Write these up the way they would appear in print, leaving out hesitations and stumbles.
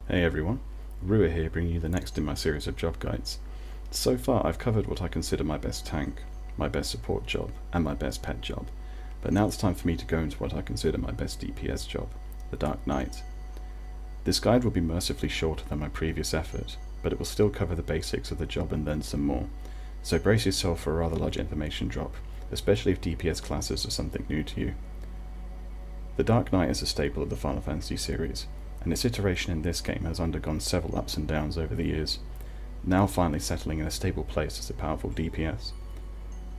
Hey everyone, Rua here bringing you the next in my series of job guides. So far I've covered what I consider my best tank, my best support job, and my best pet job, but now it's time for me to go into what I consider my best DPS job, the Dark Knight. This guide will be mercifully shorter than my previous effort, but it will still cover the basics of the job and then some more, so brace yourself for a rather large information drop, especially if DPS classes are something new to you. The Dark Knight is a staple of the Final Fantasy series, and its iteration in this game has undergone several ups and downs over the years, now finally settling in a stable place as a powerful DPS.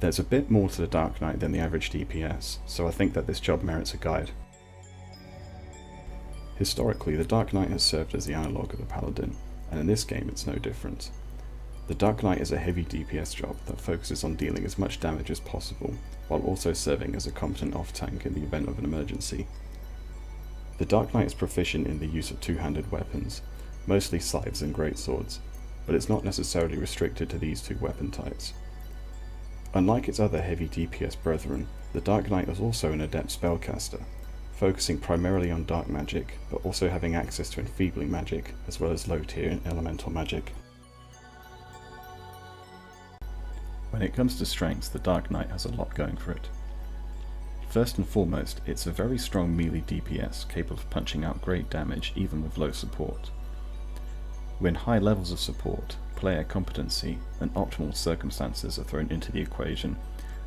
There's a bit more to the Dark Knight than the average DPS, so I think that this job merits a guide. Historically, the Dark Knight has served as the analogue of the Paladin, and in this game it's no different. The Dark Knight is a heavy DPS job that focuses on dealing as much damage as possible, while also serving as a competent off-tank in the event of an emergency. The Dark Knight is proficient in the use of two-handed weapons, mostly scythes and greatswords, but it's not necessarily restricted to these two weapon types. Unlike its other heavy DPS brethren, the Dark Knight is also an adept spellcaster, focusing primarily on dark magic, but also having access to enfeebling magic, as well as low-tier elemental magic. When it comes to strengths, the Dark Knight has a lot going for it. First and foremost, it's a very strong melee DPS, capable of punching out great damage even with low support. When high levels of support, player competency, and optimal circumstances are thrown into the equation,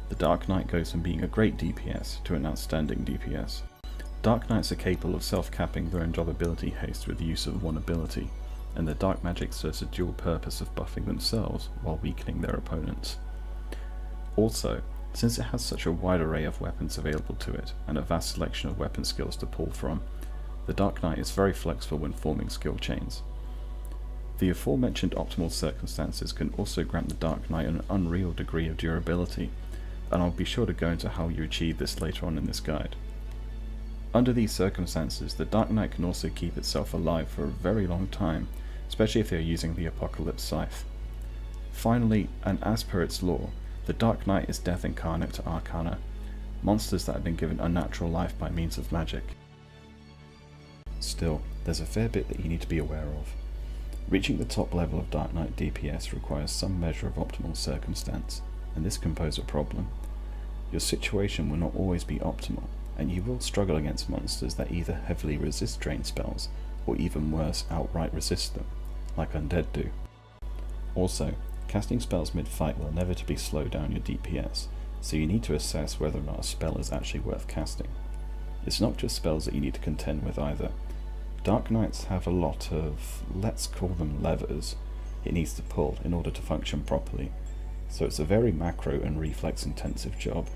the Dark Knight goes from being a great DPS to an outstanding DPS. Dark Knights are capable of self-capping their own job ability haste with the use of one ability, and their dark magic serves a dual purpose of buffing themselves while weakening their opponents. Also, since it has such a wide array of weapons available to it, and a vast selection of weapon skills to pull from, the Dark Knight is very flexible when forming skill chains. The aforementioned optimal circumstances can also grant the Dark Knight an unreal degree of durability, and I'll be sure to go into how you achieve this later on in this guide. Under these circumstances, the Dark Knight can also keep itself alive for a very long time, especially if they are using the Apocalypse Scythe. Finally, and as per its lore, the Dark Knight is death incarnate to Arcana, monsters that have been given unnatural life by means of magic. Still, there's a fair bit that you need to be aware of. Reaching the top level of Dark Knight DPS requires some measure of optimal circumstance, and this can pose a problem. Your situation will not always be optimal, and you will struggle against monsters that either heavily resist drain spells, or even worse, outright resist them, like undead do. Also, casting spells mid-fight will inevitably slow down your DPS, so you need to assess whether or not a spell is actually worth casting. It's not just spells that you need to contend with either. Dark Knights have a lot of, let's call them levers, it needs to pull in order to function properly, so it's a very macro and reflex intensive job.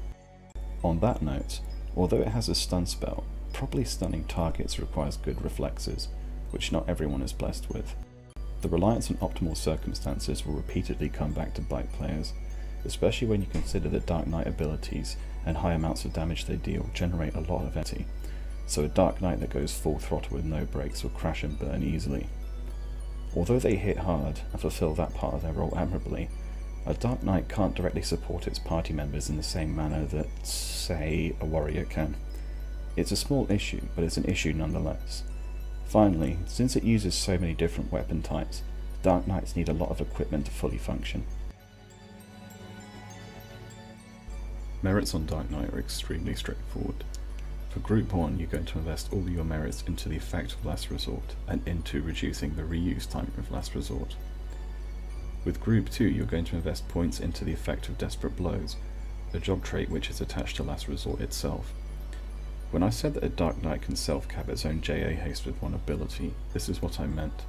On that note, although it has a stun spell, properly stunning targets requires good reflexes, which not everyone is blessed with. The reliance on optimal circumstances will repeatedly come back to bite players, especially when you consider that Dark Knight abilities and high amounts of damage they deal generate a lot of energy, so a Dark Knight that goes full throttle with no brakes will crash and burn easily. Although they hit hard and fulfill that part of their role admirably, a Dark Knight can't directly support its party members in the same manner that, say, a warrior can. It's a small issue, but it's an issue nonetheless. Finally, since it uses so many different weapon types, Dark Knights need a lot of equipment to fully function. Merits on Dark Knight are extremely straightforward. For Group 1, you're going to invest all your merits into the effect of Last Resort, and into reducing the reuse time of Last Resort. With Group 2, you're going to invest points into the effect of Desperate Blows, a job trait which is attached to Last Resort itself. When I said that a Dark Knight can self-cap its own JA haste with one ability, this is what I meant.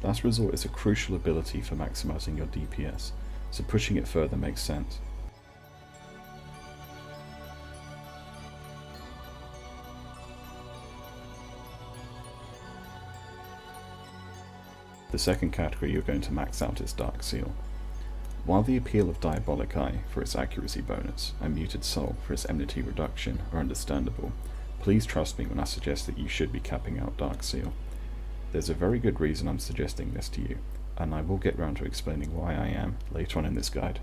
Last Resort is a crucial ability for maximising your DPS, so pushing it further makes sense. The second category you're going to max out is Dark Seal. While the appeal of Diabolic Eye for its accuracy bonus and Muted Soul for its enmity reduction are understandable, please trust me when I suggest that you should be capping out Dark Seal. There's a very good reason I'm suggesting this to you, and I will get round to explaining why I am later on in this guide.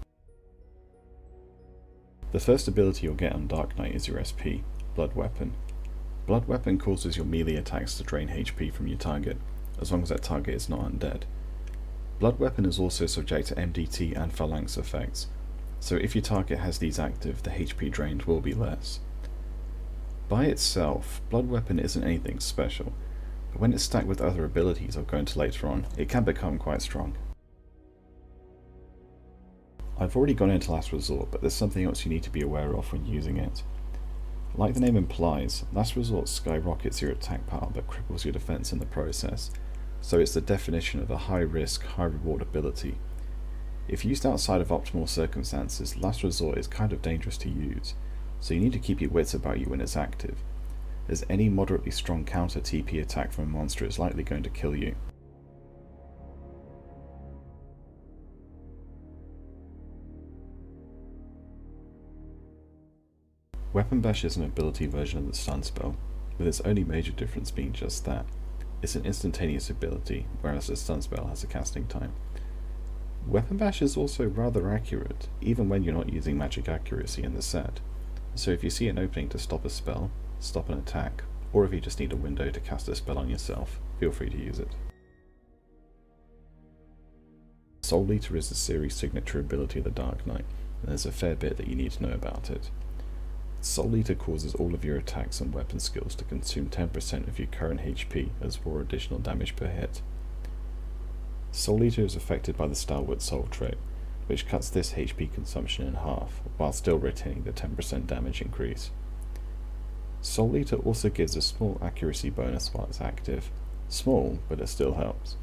The first ability you'll get on Dark Knight is your SP, Blood Weapon. Blood Weapon causes your melee attacks to drain HP from your target, as long as that target is not undead. Blood Weapon is also subject to MDT and Phalanx effects, so if your target has these active, the HP drained will be less. By itself, Blood Weapon isn't anything special, but when it's stacked with other abilities I'll go into later on, it can become quite strong. I've already gone into Last Resort, but there's something else you need to be aware of when using it. Like the name implies, Last Resort skyrockets your attack power but cripples your defense in the process, so it's the definition of a high risk, high reward ability. If used outside of optimal circumstances, Last Resort is kind of dangerous to use, so you need to keep your wits about you when it's active, as any moderately strong counter TP attack from a monster is likely going to kill you. Weapon Bash is an ability version of the stun spell, with its only major difference being just that. It's an instantaneous ability, whereas the stun spell has a casting time. Weapon Bash is also rather accurate, even when you're not using magic accuracy in the set, so if you see an opening to stop a spell, stop an attack, or if you just need a window to cast a spell on yourself, feel free to use it. Soul Eater is the series signature ability of the Dark Knight, and there's a fair bit that you need to know about it. Soul Eater causes all of your attacks and weapon skills to consume 10% of your current HP as 4 additional damage per hit. Soul Eater is affected by the Stalwart Soul trait, which cuts this HP consumption in half, while still retaining the 10% damage increase. Soul Eater also gives a small accuracy bonus while it's active. Small, but it still helps.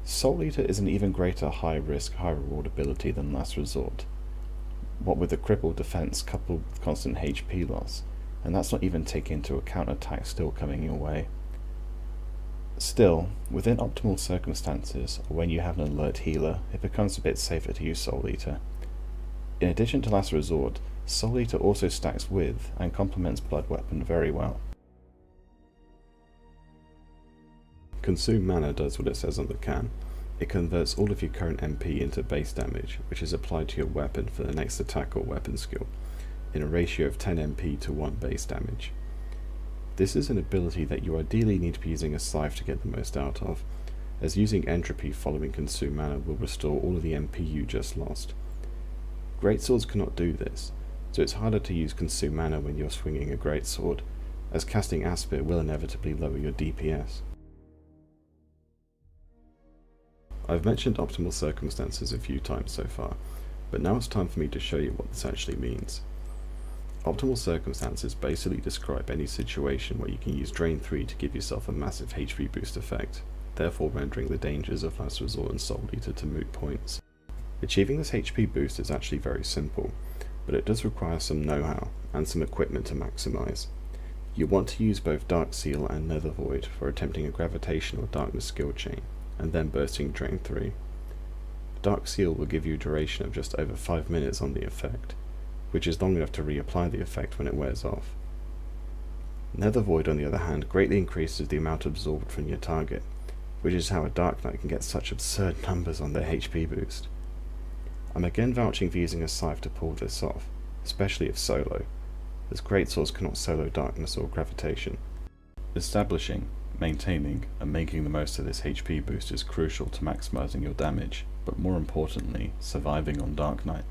Soul Eater is an even greater high risk, high reward ability than Last Resort, what with a crippled defense coupled with constant HP loss, and that's not even taking into account attacks still coming your way. Still, within optimal circumstances, or when you have an alert healer, it becomes a bit safer to use Soul Eater. In addition to Last Resort, Soul Eater also stacks with and complements Blood Weapon very well. Consume Mana does what it says on the can. It converts all of your current MP into base damage, which is applied to your weapon for the next attack or weapon skill, in a ratio of 10 MP to 1 base damage. This is an ability that you ideally need to be using a scythe to get the most out of, as using Entropy following Consume Mana will restore all of the MP you just lost. Greatswords cannot do this, so it's harder to use Consume Mana when you're swinging a greatsword, as casting Aspir will inevitably lower your DPS. I've mentioned optimal circumstances a few times so far, but now it's time for me to show you what this actually means. Optimal circumstances basically describe any situation where you can use Drain 3 to give yourself a massive HP boost effect, therefore rendering the dangers of Last Resort and Soul Eater to moot points. Achieving this HP boost is actually very simple, but it does require some know-how and some equipment to maximise. You want to use both Dark Seal and Nether Void for attempting a Gravitation or Darkness skill chain, and then bursting Drain 3. Dark Seal will give you a duration of just over 5 minutes on the effect, which is long enough to reapply the effect when it wears off. Nether Void, on the other hand, greatly increases the amount absorbed from your target, which is how a Dark Knight can get such absurd numbers on their HP boost. I'm again vouching for using a scythe to pull this off, especially if solo, as greatswords cannot solo Darkness or Gravitation. Establishing, maintaining, and making the most of this HP boost is crucial to maximising your damage, but more importantly, surviving on Dark Knight.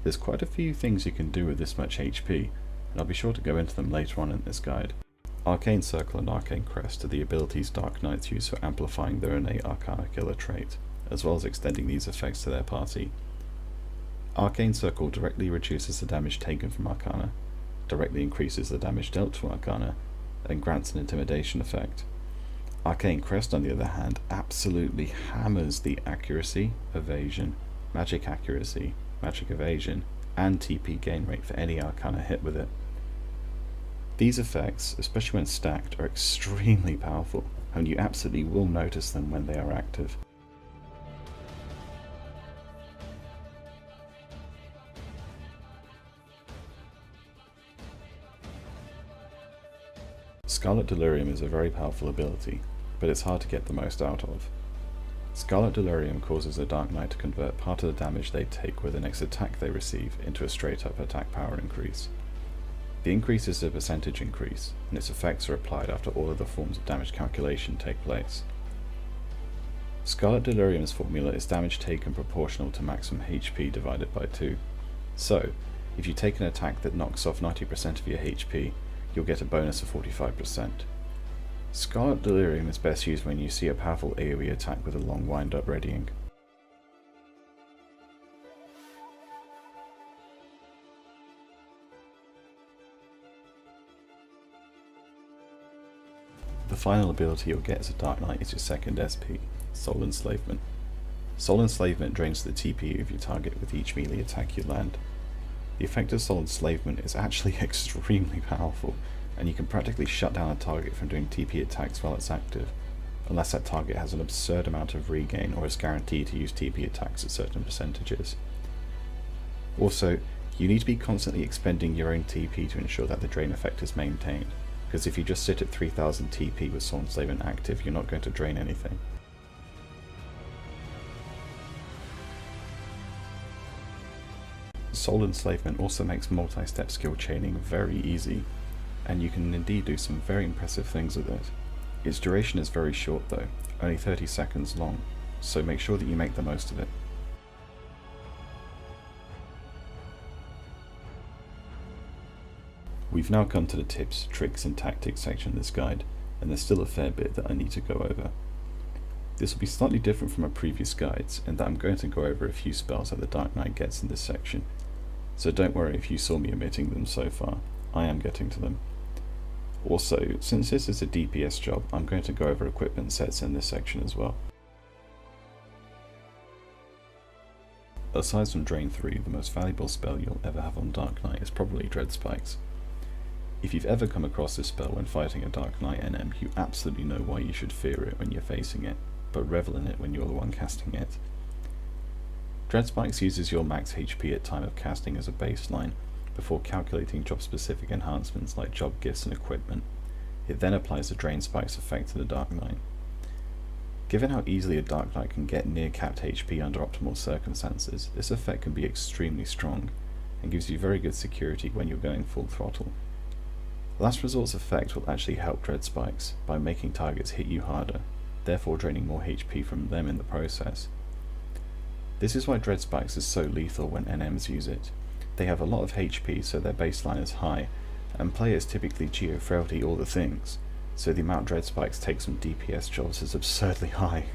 There's quite a few things you can do with this much HP, and I'll be sure to go into them later on in this guide. Arcane Circle and Arcane Crest are the abilities Dark Knights use for amplifying their innate Arcana Killer trait, as well as extending these effects to their party. Arcane Circle directly reduces the damage taken from Arcana, directly increases the damage dealt to Arcana, and grants an intimidation effect. Arcane Crest, on the other hand, absolutely hammers the accuracy, evasion, magic accuracy, magic evasion, and TP gain rate for any Arcana hit with it. These effects, especially when stacked, are extremely powerful, and you absolutely will notice them when they are active. Scarlet Delirium is a very powerful ability, but it's hard to get the most out of. Scarlet Delirium causes the Dark Knight to convert part of the damage they take with the next attack they receive into a straight up attack power increase. The increase is a percentage increase, and its effects are applied after all of the forms of damage calculation take place. Scarlet Delirium's formula is damage taken proportional to maximum HP divided by 2. So, if you take an attack that knocks off 90% of your HP, you'll get a bonus of 45%. Scarlet Delirium is best used when you see a powerful AoE attack with a long wind-up readying. The final ability you'll get as a Dark Knight is your second SP, Soul Enslavement. Soul Enslavement drains the TP of your target with each melee attack you land. The effect of Soul Enslavement is actually extremely powerful, and you can practically shut down a target from doing TP attacks while it's active, unless that target has an absurd amount of regain or is guaranteed to use TP attacks at certain percentages. Also, you need to be constantly expending your own TP to ensure that the drain effect is maintained, because if you just sit at 3000 TP with Soul Enslavement active, you're not going to drain anything. Soul Enslavement also makes multi-step skill chaining very easy, and you can indeed do some very impressive things with it. Its duration is very short though, only 30 seconds long, so make sure that you make the most of it. We've now come to the tips, tricks and tactics section of this guide, and there's still a fair bit that I need to go over. This will be slightly different from my previous guides, in that I'm going to go over a few spells that the Dark Knight gets in this section, so don't worry if you saw me omitting them so far, I am getting to them. Also, since this is a DPS job, I'm going to go over equipment sets in this section as well. Aside from Drain 3, the most valuable spell you'll ever have on Dark Knight is probably Dread Spikes. If you've ever come across this spell when fighting a Dark Knight NM, you absolutely know why you should fear it when you're facing it, but revel in it when you're the one casting it. Dread Spikes uses your max HP at time of casting as a baseline, before calculating job-specific enhancements like job gifts and equipment. It then applies the Drain Spikes effect to the Dark Knight. Given how easily a Dark Knight can get near capped HP under optimal circumstances, this effect can be extremely strong, and gives you very good security when you're going full throttle. Last Resort's effect will actually help Dread Spikes by making targets hit you harder, therefore draining more HP from them in the process. This is why Dread Spikes is so lethal when NMs use it. They have a lot of HP, so their baseline is high, and players typically Geo-Frailty all the things, so the amount Dread Spikes takes from DPS jobs is absurdly high.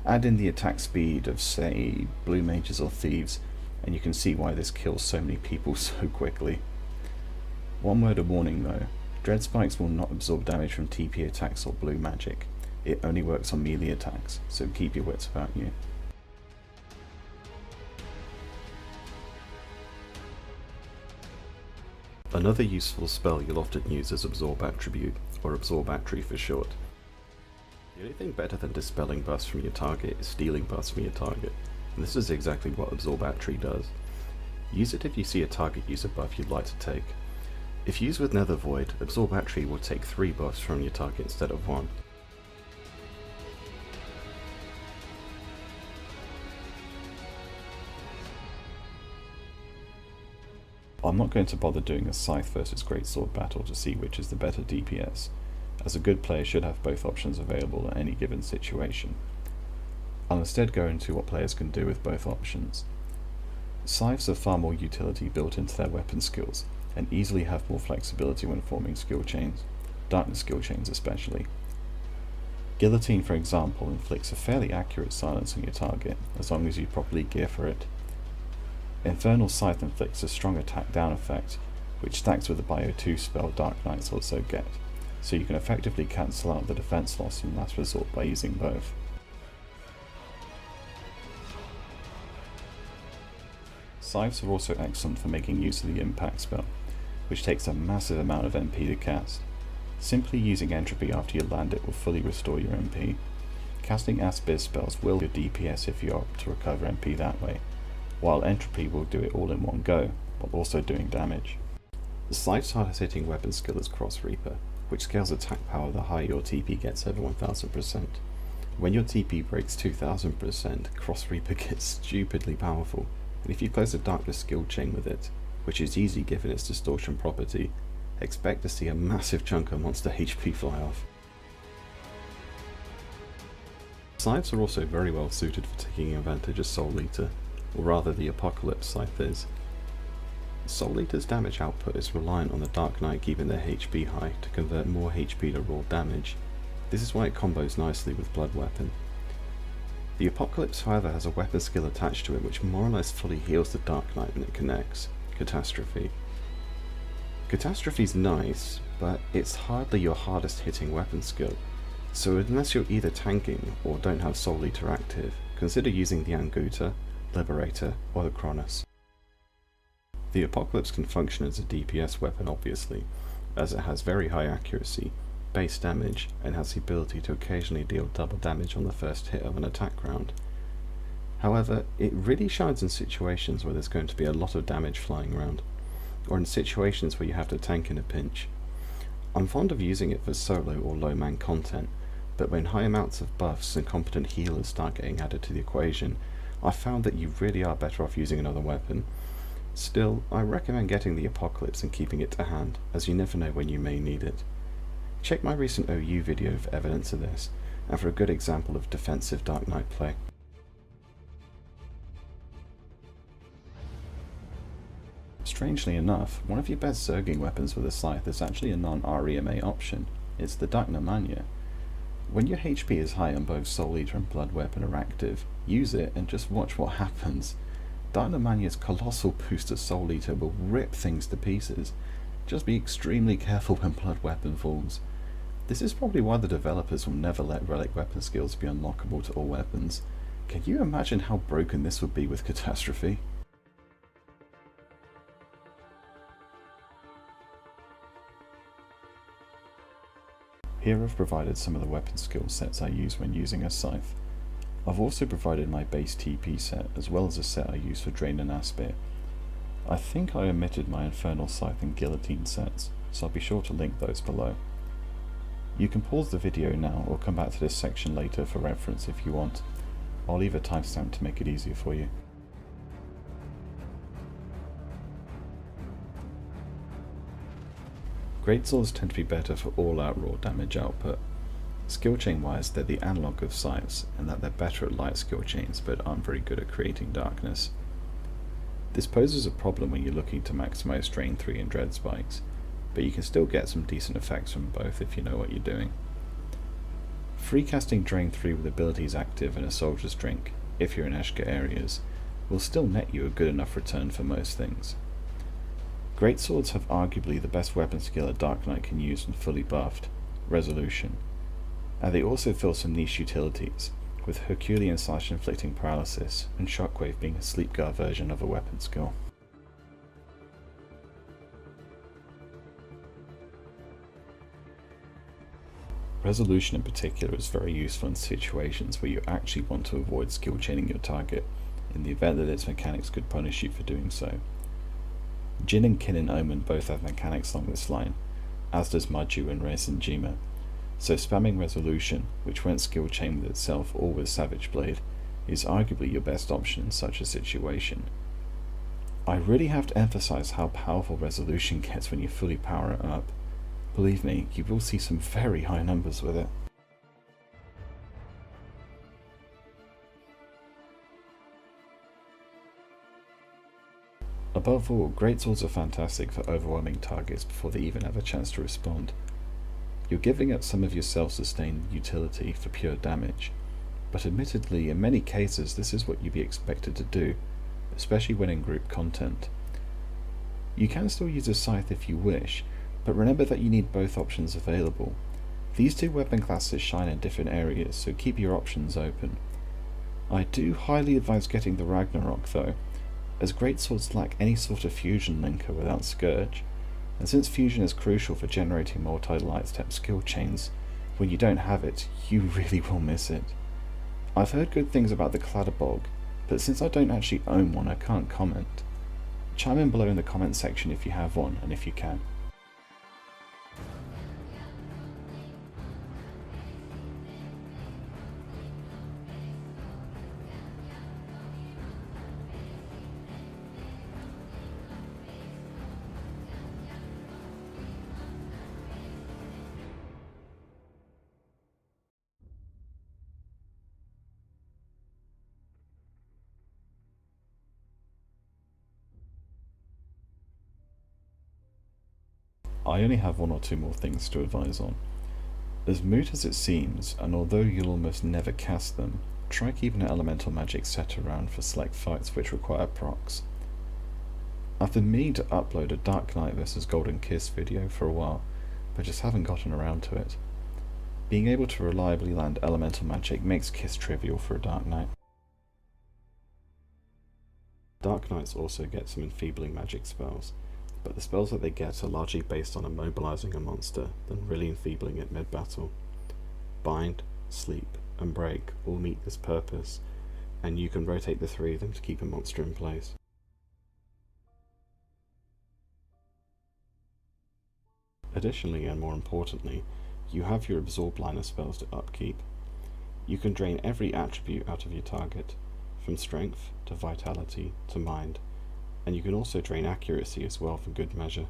Add in the attack speed of, say, Blue Mages or Thieves, and you can see why this kills so many people so quickly. One word of warning though, Dread Spikes will not absorb damage from TP attacks or blue magic. It only works on melee attacks, so keep your wits about you. Another useful spell you'll often use is Absorb Attribute, or Absorb Attry for short. The only thing better than dispelling buffs from your target is stealing buffs from your target, and this is exactly what Absorb Attry does. Use it if you see a target use a buff you'd like to take. If used with Nether Void, Absorb Attry will take 3 buffs from your target instead of 1. I'm not going to bother doing a Scythe versus Greatsword battle to see which is the better DPS, as a good player should have both options available at any given situation. I'll instead go into what players can do with both options. Scythes have far more utility built into their weapon skills, and easily have more flexibility when forming skill chains, darkness skill chains especially. Guillotine, for example, inflicts a fairly accurate silence on your target, as long as you properly gear for it. Infernal Scythe inflicts a strong attack down effect, which stacks with the Bio 2 spell Dark Knights also get, so you can effectively cancel out the defense loss from Last Resort by using both. Scythes are also excellent for making use of the Impact spell, which takes a massive amount of MP to cast. Simply using Entropy after you land it will fully restore your MP. Casting Aspis spells will do DPS if you opt to recover MP that way, while Entropy will do it all in one go, while also doing damage. The Scythe's hardest hitting weapon skill is Cross Reaper, which scales attack power the higher your TP gets over 1000%. When your TP breaks 2000%, Cross Reaper gets stupidly powerful, and if you close a Darkness skill chain with it, which is easy given its distortion property, expect to see a massive chunk of monster HP fly off. Scythes are also very well suited for taking advantage of Soul Eater, or rather the Apocalypse Scythe is. Soul Eater's damage output is reliant on the Dark Knight keeping their HP high to convert more HP to raw damage. This is why it combos nicely with Blood Weapon. The Apocalypse however has a weapon skill attached to it which more or less fully heals the Dark Knight when it connects, Catastrophe. Catastrophe's nice, but it's hardly your hardest hitting weapon skill, so unless you're either tanking or don't have Soul Eater active, consider using the Anguta, Liberator, or the Cronus. The Apocalypse can function as a DPS weapon obviously, as it has very high accuracy, base damage, and has the ability to occasionally deal double damage on the first hit of an attack round. However, it really shines in situations where there's going to be a lot of damage flying around, or in situations where you have to tank in a pinch. I'm fond of using it for solo or low man content, but when high amounts of buffs and competent healers start getting added to the equation, I found that you really are better off using another weapon. Still, I recommend getting the Apocalypse and keeping it to hand, as you never know when you may need it. Check my recent OU video for evidence of this, and for a good example of defensive Dark Knight play. Strangely enough, one of your best zerging weapons with a scythe is actually a non-REMA option. It's the Dynamania. When your HP is high and both Soul Eater and Blood Weapon are active, use it and just watch what happens. Dynamania's colossal boost to Soul Eater will rip things to pieces. Just be extremely careful when Blood Weapon falls. This is probably why the developers will never let relic weapon skills be unlockable to all weapons. Can you imagine how broken this would be with Catastrophe? Here I've provided some of the weapon skill sets I use when using a scythe. I've also provided my base TP set, as well as a set I use for Drain and Aspir. I think I omitted my Infernal Scythe and Guillotine sets, so I'll be sure to link those below. You can pause the video now or come back to this section later for reference if you want. I'll leave a timestamp to make it easier for you. Greatswords tend to be better for all-out raw damage output. Skill chain wise, they're the analogue of scythes, in that they're better at light skill chains but aren't very good at creating darkness. This poses a problem when you're looking to maximise Drain 3 and Dread Spikes, but you can still get some decent effects from both if you know what you're doing. Free casting Drain 3 with abilities active and a Soldier's Drink, if you're in Eshka areas, will still net you a good enough return for most things. Greatswords have arguably the best weapon skill a Dark Knight can use when fully buffed, Resolution. And they also fill some niche utilities, with Herculean Slash inflicting paralysis, and Shockwave being a sleep guard version of a weapon skill. Resolution in particular is very useful in situations where you actually want to avoid skill chaining your target, in the event that its mechanics could punish you for doing so. Jin and Kin and Omen both have mechanics along this line, as does Maju and Reis Jima. So spamming Resolution, which won't skill chain with itself or with Savage Blade, is arguably your best option in such a situation. I really have to emphasize how powerful Resolution gets when you fully power it up. Believe me, you will see some very high numbers with it. Above all, Greatswords are fantastic for overwhelming targets before they even have a chance to respond. You're giving up some of your self-sustained utility for pure damage, but admittedly in many cases this is what you'd be expected to do, especially when in group content. You can still use a scythe if you wish, but remember that you need both options available. These two weapon classes shine in different areas, so keep your options open. I do highly advise getting the Ragnarok though, as Greatswords lack any sort of fusion linker without Scourge, and since fusion is crucial for generating multi-light step skill chains, when you don't have it, you really will miss it. I've heard good things about the Cladderbog, but since I don't actually own one I can't comment. Chime in below in the comment section if you have one, and if you can. I only have one or two more things to advise on. As moot as it seems, and although you'll almost never cast them, try keeping an elemental magic set around for select fights which require procs. I've been meaning to upload a Dark Knight vs Golden Kiss video for a while, but just haven't gotten around to it. Being able to reliably land elemental magic makes Kiss trivial for a Dark Knight. Dark Knights also get some enfeebling magic spells, but the spells that they get are largely based on immobilizing a monster, then really enfeebling it mid-battle. Bind, Sleep, and Break all meet this purpose, and you can rotate the three of them to keep a monster in place. Additionally, and more importantly, you have your Absorb line of spells to upkeep. You can drain every attribute out of your target, from Strength to Vitality to Mind, and you can also drain accuracy as well for good measure.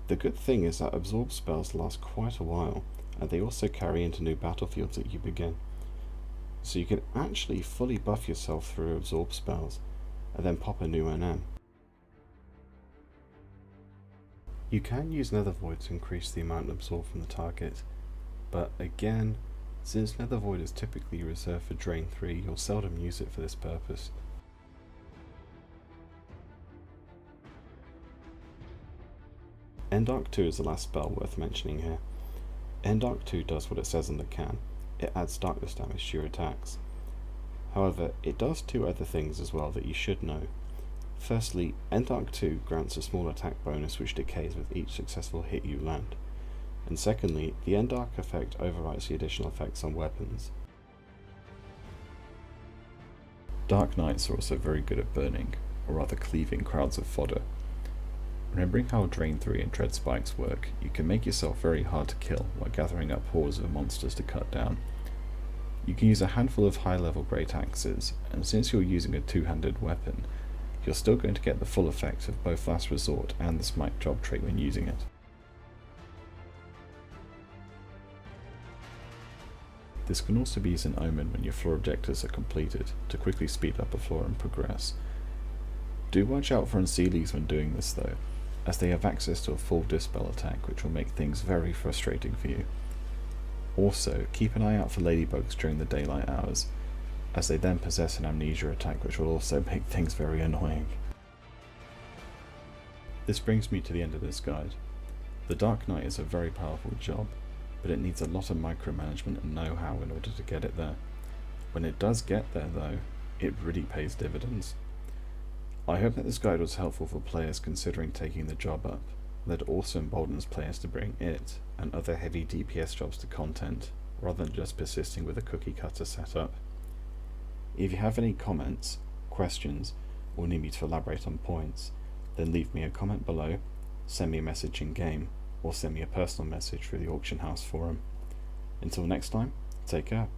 The good thing is that Absorb spells last quite a while, and they also carry into new battlefields that you begin. So you can actually fully buff yourself through Absorb spells, and then pop a new NM. You can use Nether Void to increase the amount absorbed from the target, but again, since Nether Void is typically reserved for Drain 3, you'll seldom use it for this purpose. Endark 2 is the last spell worth mentioning here. Endark 2 does what it says in the can. It adds darkness damage to your attacks. However, it does two other things as well that you should know. Firstly, Endark 2 grants a small attack bonus which decays with each successful hit you land. And secondly, the Endark effect overwrites the additional effects on weapons. Dark Knights are also very good at burning, or rather cleaving crowds of fodder. Remembering how Drain 3 and Dread Spikes work, you can make yourself very hard to kill while gathering up hordes of monsters to cut down. You can use a handful of high-level great axes, and since you're using a two-handed weapon, you're still going to get the full effect of both Last Resort and the Smite Job trait when using it. This can also be used in Omen when your floor objectives are completed, to quickly speed up a floor and progress. Do watch out for Unseelies when doing this though, as they have access to a full Dispel attack which will make things very frustrating for you. Also, keep an eye out for Ladybugs during the daylight hours, as they then possess an Amnesia attack which will also make things very annoying. This brings me to the end of this guide. The Dark Knight is a very powerful job, but it needs a lot of micromanagement and know-how in order to get it there. When it does get there though, it really pays dividends. I hope that this guide was helpful for players considering taking the job up, that it also emboldens players to bring it and other heavy DPS jobs to content, rather than just persisting with a cookie cutter setup. If you have any comments, questions, or need me to elaborate on points, then leave me a comment below, send me a message in game, or send me a personal message through the Auction House forum. Until next time, take care.